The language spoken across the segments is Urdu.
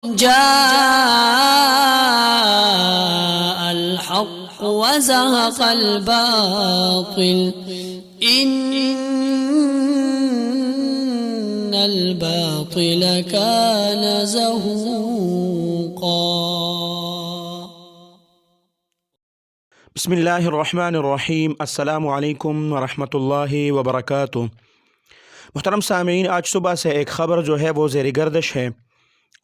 جاء الحق وزهق الباطل إن الباطل كان زهوقا. بسم اللہ الرحمن الرحیم. السلام علیکم ورحمۃ اللہ وبرکاتہ. محترم سامعین، آج صبح سے ایک خبر جو ہے وہ زیر گردش ہے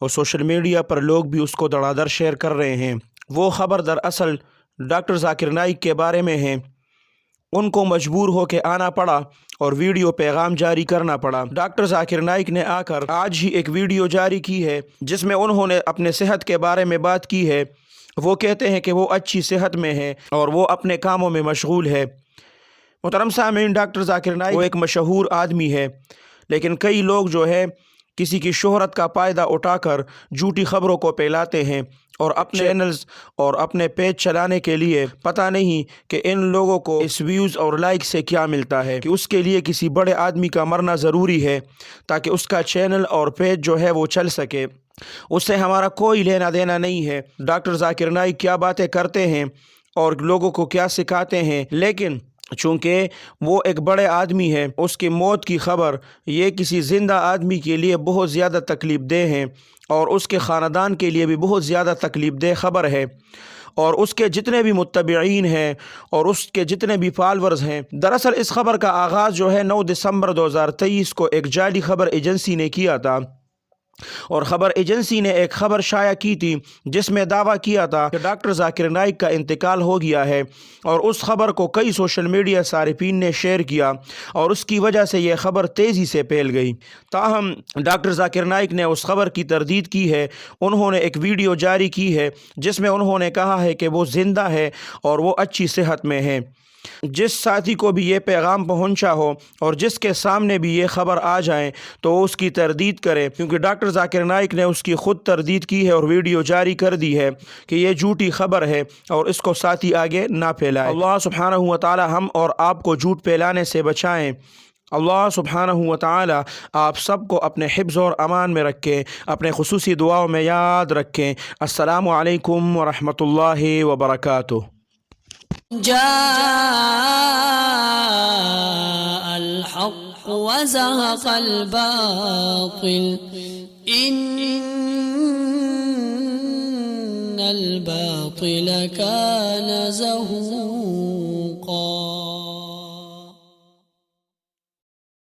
اور سوشل میڈیا پر لوگ بھی اس کو دڑا در شیئر کر رہے ہیں. وہ خبر دراصل ڈاکٹر ذاکر نائک کے بارے میں ہے. ان کو مجبور ہو کے آنا پڑا اور ویڈیو پیغام جاری کرنا پڑا. ڈاکٹر ذاکر نائک نے آ کر آج ہی ایک ویڈیو جاری کی ہے جس میں انہوں نے اپنے صحت کے بارے میں بات کی ہے. وہ کہتے ہیں کہ وہ اچھی صحت میں ہے اور وہ اپنے کاموں میں مشغول ہے. محترم سامعین، ڈاکٹر ذاکر نائک وہ ایک مشہور آدمی ہے، لیکن کئی لوگ جو ہے کسی کی شہرت کا فائدہ اٹھا کر جھوٹی خبروں کو پھیلاتے ہیں اور اپنے چینلز اور اپنے پیج چلانے کے لیے پتہ نہیں کہ ان لوگوں کو اس ویوز اور لائک سے کیا ملتا ہے کہ اس کے لیے کسی بڑے آدمی کا مرنا ضروری ہے تاکہ اس کا چینل اور پیج جو ہے وہ چل سکے. اس سے ہمارا کوئی لینا دینا نہیں ہے. ڈاکٹر ذاکر نائک کیا باتیں کرتے ہیں اور لوگوں کو کیا سکھاتے ہیں، لیکن چونکہ وہ ایک بڑے آدمی ہے، اس کی موت کی خبر یہ کسی زندہ آدمی کے لیے بہت زیادہ تکلیف دہ ہے اور اس کے خاندان کے لیے بھی بہت زیادہ تکلیف دہ خبر ہے. اور اس کے جتنے بھی متبعین ہیں اور اس کے جتنے بھی فالورز ہیں، دراصل اس خبر کا آغاز جو ہے 9 دسمبر 2023 کو ایک جعلی خبر ایجنسی نے کیا تھا. اور خبر ایجنسی نے ایک خبر شائع کی تھی جس میں دعویٰ کیا تھا کہ ڈاکٹر ذاکر نائک کا انتقال ہو گیا ہے، اور اس خبر کو کئی سوشل میڈیا صارفین نے شیئر کیا اور اس کی وجہ سے یہ خبر تیزی سے پھیل گئی. تاہم ڈاکٹر ذاکر نائک نے اس خبر کی تردید کی ہے. انہوں نے ایک ویڈیو جاری کی ہے جس میں انہوں نے کہا ہے کہ وہ زندہ ہے اور وہ اچھی صحت میں ہے. جس ساتھی کو بھی یہ پیغام پہنچا ہو اور جس کے سامنے بھی یہ خبر آ جائے تو وہ اس کی تردید کرے، کیونکہ ڈاکٹر ذاکر نائک نے اس کی خود تردید کی ہے اور ویڈیو جاری کر دی ہے کہ یہ جھوٹی خبر ہے اور اس کو ساتھی آگے نہ پھیلائے. اللہ سبحانہ و تعالی ہم اور آپ کو جھوٹ پھیلانے سے بچائیں. اللہ سبحانہ و تعالی آپ سب کو اپنے حفظ اور امان میں رکھیں، اپنے خصوصی دعاؤں میں یاد رکھیں. السلام علیکم ورحمۃ اللہ وبرکاتہ. جاء الحق وزهق الباطل إن الباطل كان زهوقا.